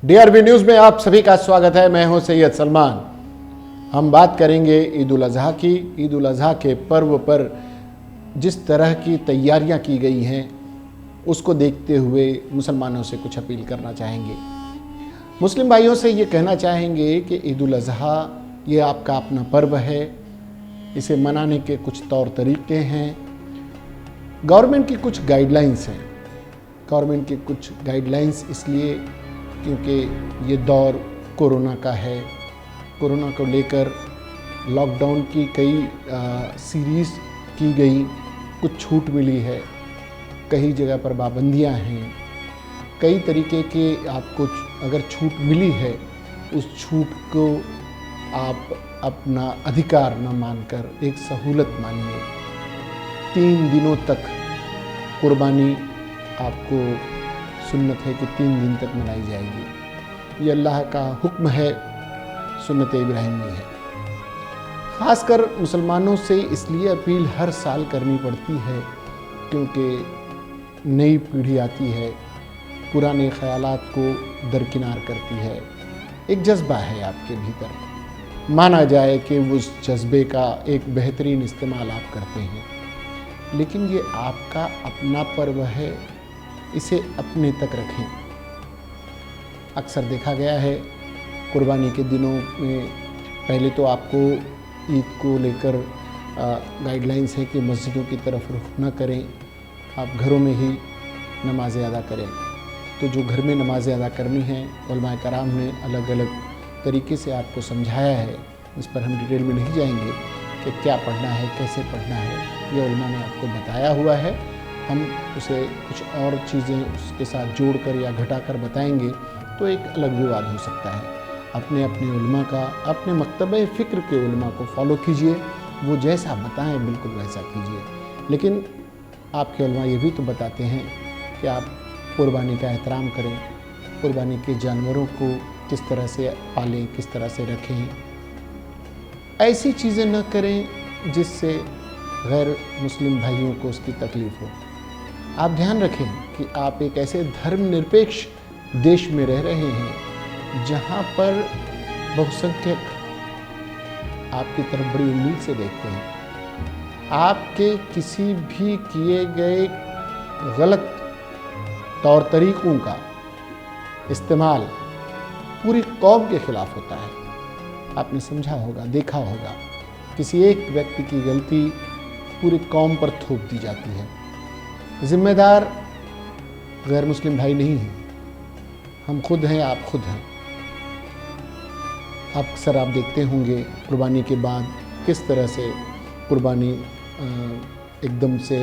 DRB news में आप सभी का स्वागत है। मैं हूं सैयद सलमान। हम बात करेंगे ईद उल अजहा की। ईद उल अजहा के पर्व पर जिस तरह की तैयारियां की गई हैं उसको देखते हुए मुसलमानों से कुछ अपील करना चाहेंगे। मुस्लिम भाइयों से ये कहना चाहेंगे कि ईद उल अजहा ये आपका अपना पर्व है। इसे मनाने के कुछ तौर तरीके हैं। गवर्नमेंट की कुछ गाइडलाइंस हैं। गवर्नमेंट की कुछ गाइडलाइंस इसलिए क्योंकि ये दौर कोरोना का है। कोरोना को लेकर लॉकडाउन की कई सीरीज़ की गई, कुछ छूट मिली है, कई जगह पर पाबंदियां हैं, कई तरीके के आपको अगर छूट मिली है उस छूट को आप अपना अधिकार न मानकर एक सहूलत मानिए। 3 दिनों तक कुर्बानी आपको सुन्नत है कि 3 दिन तक मनाई जाएगी। ये अल्लाह का हुक्म है, सुन्नत इब्राहिमी है। ख़ासकर मुसलमानों से इसलिए अपील हर साल करनी पड़ती है क्योंकि नई पीढ़ी आती है, पुराने ख़यालात को दरकिनार करती है। एक जज्बा है आपके भीतर, माना जाए कि उस जज्बे का एक बेहतरीन इस्तेमाल आप करते हैं, लेकिन ये आपका अपना पर्व है, इसे अपने तक रखें। अक्सर देखा गया है कुर्बानी के दिनों में पहले तो आपको ईद को लेकर गाइडलाइंस है कि मस्जिदों की तरफ रुख न करें, आप घरों में ही नमाज़ें अदा करें। तो जो घर में नमाज़ें अदा करनी हैं, उलमाए कराम ने अलग अलग तरीके से आपको समझाया है। इस पर हम डिटेल में नहीं जाएंगे कि क्या पढ़ना है, कैसे पढ़ना है, ये उलमा ने आपको बताया हुआ है। हम उसे कुछ और चीज़ें उसके साथ जोड़कर या घटाकर बताएंगे तो एक अलग विवाद हो सकता है। अपने अपने उलमा का, अपने मकतबे फ़िक्र के उलमा को फॉलो कीजिए, वो जैसा बताएं बिल्कुल वैसा कीजिए। लेकिन आपके उलमा ये भी तो बताते हैं कि आप कुर्बानी का एहतराम करें, कुर्बानी के जानवरों को किस तरह से पालें, किस तरह से रखें। ऐसी चीज़ें न करें जिससे गैर मुस्लिम भाइयों को उसकी तकलीफ़ हो। आप ध्यान रखें कि आप एक ऐसे धर्मनिरपेक्ष देश में रह रहे हैं जहां पर बहुसंख्यक आपकी तरफ बड़ी उम्मीद से देखते हैं। आपके किसी भी किए गए गलत तौर तरीक़ों का इस्तेमाल पूरी कौम के ख़िलाफ़ होता है। आपने समझा होगा, देखा होगा, किसी एक व्यक्ति की गलती पूरी कौम पर थोप दी जाती है। ज़िम्मेदार गैर मुस्लिम भाई नहीं हैं, हम खुद हैं, आप खुद हैं। अक्सर आप देखते होंगे कुर्बानी के बाद किस तरह से कुर्बानी एकदम से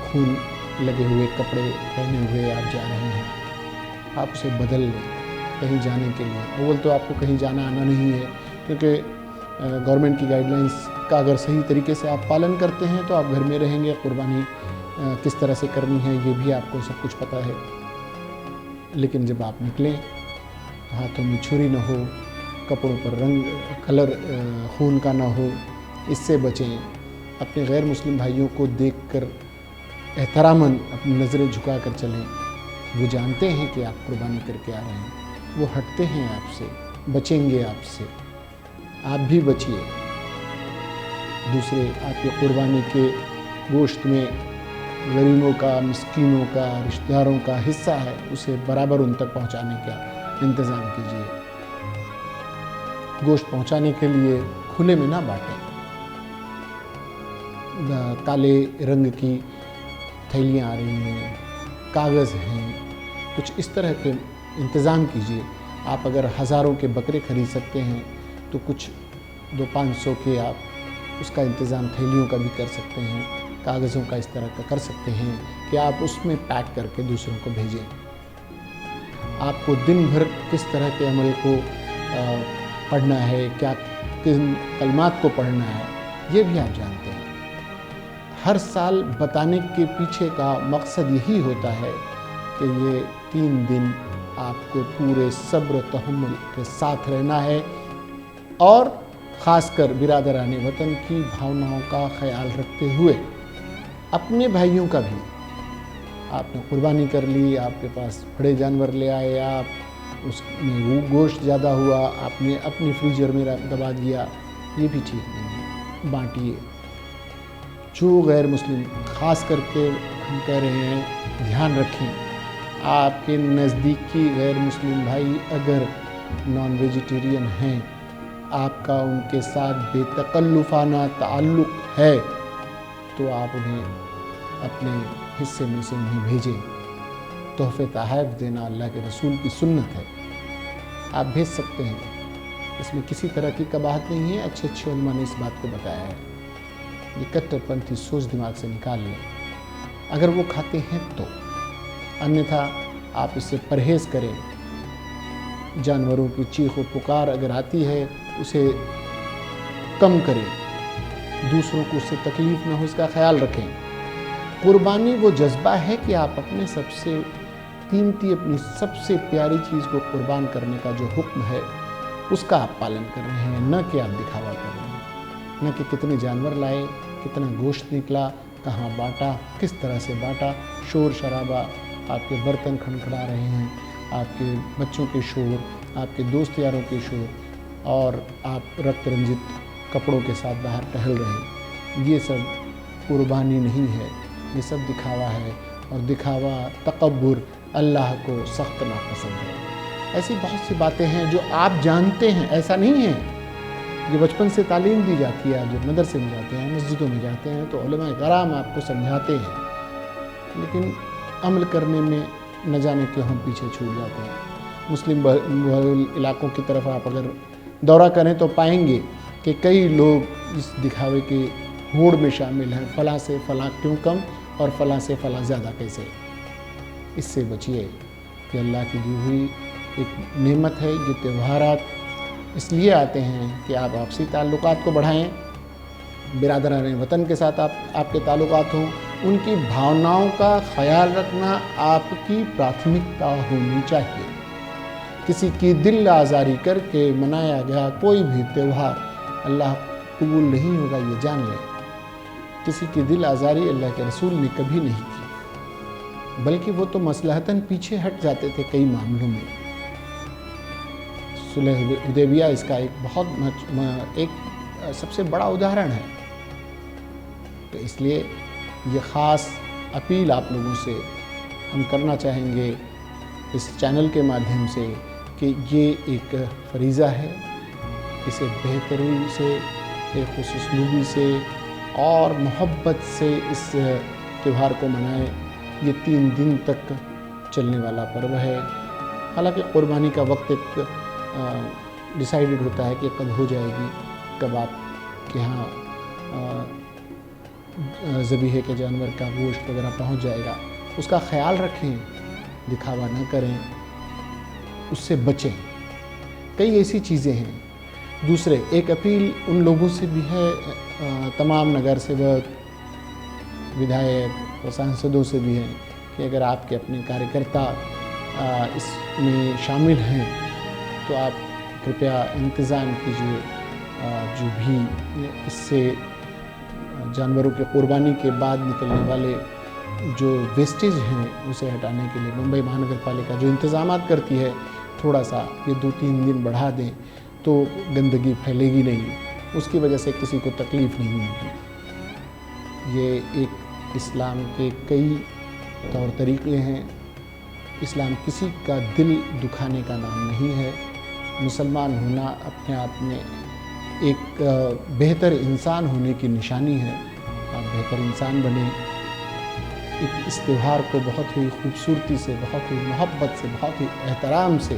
खून लगे हुए कपड़े पहने हुए आप जा रहे हैं। आप उसे बदल लें कहीं जाने के लिए। अव्वल तो आपको कहीं जाना आना नहीं है क्योंकि गवर्नमेंट की गाइडलाइंस का अगर सही तरीके से आप पालन करते हैं तो आप घर में रहेंगे। कुर्बानी किस तरह से करनी है ये भी आपको सब कुछ पता है। लेकिन जब आप निकलें, हाथों में छुरी न हो, कपड़ों पर रंग कलर खून का ना हो, इससे बचें। अपने गैर मुस्लिम भाइयों को देखकर एहतरामन अपनी नज़रें झुका कर चलें। वो जानते हैं कि आप कुर्बानी करके आ रहे हैं, वो हटते हैं आपसे, बचेंगे आपसे। आप भी बचिए। दूसरे आपके कुर्बानी के गोश्त में गरीबों का, मिस्कीनों का, रिश्तेदारों का हिस्सा है, उसे बराबर उन तक पहुंचाने का इंतज़ाम कीजिए। गोश्त पहुंचाने के लिए खुले में ना बांटें। काले रंग की थैलियाँ आ रही हैं, कागज़ हैं, कुछ इस तरह के इंतज़ाम कीजिए। आप अगर हज़ारों के बकरे खरीद सकते हैं तो कुछ 200-500 के आप उसका इंतज़ाम थैलियों का भी कर सकते हैं, कागज़ों का इस तरह का कर सकते हैं कि आप उसमें पैक करके दूसरों को भेजें। आपको दिन भर किस तरह के अमल को पढ़ना है, क्या किन कलमात को पढ़ना है, ये भी आप जानते हैं। हर साल बताने के पीछे का मकसद यही होता है कि ये 3 दिन आपको पूरे सब्र तहम्मुल के साथ रहना है और ख़ासकर बिरादरान वतन की भावनाओं का ख्याल रखते हुए अपने भाइयों का भी। आपने कुर्बानी कर ली, आपके पास बड़े जानवर ले आए, आप उसमें वो गोश्त ज़्यादा हुआ, आपने अपनी फ्रीजर में दबा दिया, ये भी ठीक नहीं है। बांटिए। जो गैर मुस्लिम, ख़ास करके हम कह रहे हैं, ध्यान रखें, आपके नज़दीकी गैर मुस्लिम भाई अगर नॉन वेजिटेरियन हैं, आपका उनके साथ बेतकल्लुफ़ाना ताल्लुक़ है, तो आप उन्हें अपने हिस्से में से उन्हें भेजें। तोहफ़े तोहफ़ देना अल्लाह के रसूल की सुन्नत है, आप भेज सकते हैं। इसमें किसी तरह की कबाहत नहीं है। अच्छे अच्छे उलमा ने इस बात को बताया है। ये कट्टरपंथी सोच दिमाग से निकाल लें अगर वो खाते हैं तो, अन्यथा आप इससे परहेज़ करें। जानवरों की चीख व पुकार अगर आती है उसे कम करें, दूसरों को उससे तकलीफ़ ना हो इसका ख्याल रखें। कुर्बानी वो जज्बा है कि आप अपने सबसे कीमती, अपनी सबसे प्यारी चीज़ को कुर्बान करने का जो हुक्म है उसका आप पालन कर रहे हैं, न कि आप दिखावा कर रहे हैं, न कि कितने जानवर लाए, कितना गोश्त निकला, कहाँ बांटा, किस तरह से बांटा। शोर शराबा, आपके बर्तन खड़खड़ा रहे हैं, आपके बच्चों के शोर, आपके दोस्त यारों के शोर, और आप रक्त रंजित कपड़ों के साथ बाहर टहल रहे हैं। ये सब कुर्बानी नहीं है, ये सब दिखावा है, और दिखावा, तकब्बुर अल्लाह को सख्त नापसंद है। ऐसी बहुत सी बातें हैं जो आप जानते हैं, ऐसा नहीं है। ये बचपन से तालीम दी जाती है। आप जब मदरसे में जाते हैं, मस्जिदों में जाते हैं, तो उलमा कराम आपको समझाते हैं, लेकिन अमल करने में न जाने क्यों हम पीछे छूट जाते हैं। मुस्लिम इलाकों की तरफ आप अगर दौरा करें तो पाएंगे कि कई लोग इस दिखावे के होड़ में शामिल हैं। फ़लाँ से फ़लाँ क्यों कम और फ़लाँ से फ़लाँ ज़्यादा कैसे। इससे बचिए कि अल्लाह की दी हुई एक नेमत है। ये त्योहारात इसलिए आते हैं कि आप आपसी ताल्लुकात को बढ़ाएं, बिरादरान वतन के साथ आपके ताल्लुकात हों, उनकी भावनाओं का ख्याल रखना आपकी प्राथमिकता होनी चाहिए। किसी की दिल आज़ारी करके मनाया गया कोई भी त्यौहार अल्लाह कबूल नहीं होगा, ये जान लें। किसी की दिल आज़ारी अल्लाह के रसूल ने कभी नहीं की, बल्कि वो तो मसलहतन पीछे हट जाते थे कई मामलों में। सुलह हुदैबिया इसका एक सबसे बड़ा उदाहरण है। तो इसलिए ये ख़ास अपील आप लोगों से हम करना चाहेंगे इस चैनल के माध्यम से कि ये एक फरीज़ा है, इसे बेहतरीन से, एक खुशूसलूबी से और मोहब्बत से इस त्यौहार को मनाएं। ये 3 दिन तक चलने वाला पर्व है। हालांकि क़ुरबानी का वक्त एक डिसाइडेड होता है कि कब हो जाएगी, कब आपके यहाँ ज़बीहे के जानवर का गोश्त वगैरह पहुँच जाएगा। उसका ख्याल रखें, दिखावा न करें, उससे बचें। कई ऐसी चीज़ें हैं। दूसरे, एक अपील उन लोगों से भी है, तमाम नगर सेवक, विधायक और सांसदों से भी है कि अगर आपके अपने कार्यकर्ता इसमें शामिल हैं तो आप कृपया इंतज़ाम कीजिए। जो भी इससे जानवरों के कुर्बानी के बाद निकलने वाले जो वेस्टेज हैं उसे हटाने के लिए मुंबई महानगर पालिका जो इंतज़ामात करती है, थोड़ा सा ये 2-3 दिन बढ़ा दें तो गंदगी फैलेगी नहीं, उसकी वजह से किसी को तकलीफ़ नहीं होगी। ये एक इस्लाम के कई तौर तरीक़े हैं। इस्लाम किसी का दिल दुखाने का नाम नहीं है। मुसलमान होना अपने आप में एक बेहतर इंसान होने की निशानी है। आप बेहतर इंसान बने। इस त्यौहार को बहुत ही खूबसूरती से, बहुत ही मोहब्बत से, बहुत ही एहतराम से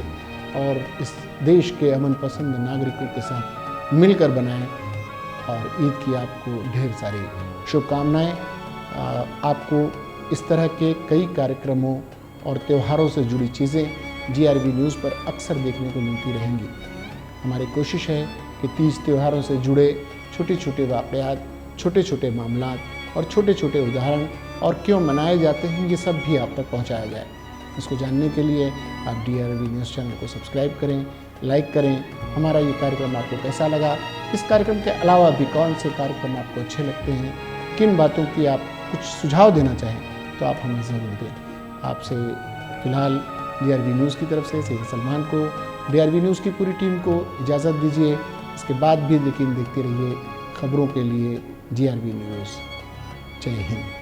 और इस देश के अमन पसंद नागरिकों के साथ मिलकर बनाएं। और ईद की आपको ढेर सारी शुभकामनाएं। आपको इस तरह के कई कार्यक्रमों और त्योहारों से जुड़ी चीज़ें GRV न्यूज़ पर अक्सर देखने को मिलती रहेंगी। हमारी कोशिश है कि तीज त्योहारों से जुड़े छोटे छोटे वाक़यात, छोटे छोटे मामलात और छोटे छोटे उदाहरण और क्यों मनाए जाते हैं ये सब भी आप तक पहुंचाया जाए। इसको जानने के लिए आप DRV न्यूज़ चैनल को सब्सक्राइब करें, लाइक करें। हमारा ये कार्यक्रम आपको कैसा लगा, इस कार्यक्रम के अलावा भी कौन से कार्यक्रम आपको अच्छे लगते हैं, किन बातों की आप कुछ सुझाव देना चाहें तो आप हमें ज़रूर दें। आपसे फ़िलहाल DRV न्यूज़ की तरफ से सैयद सलमान को, DRV न्यूज़ की पूरी टीम को इजाज़त दीजिए। इसके बाद भी लेकिन देखते रहिए खबरों के लिए DRV न्यूज़। जय हिंद।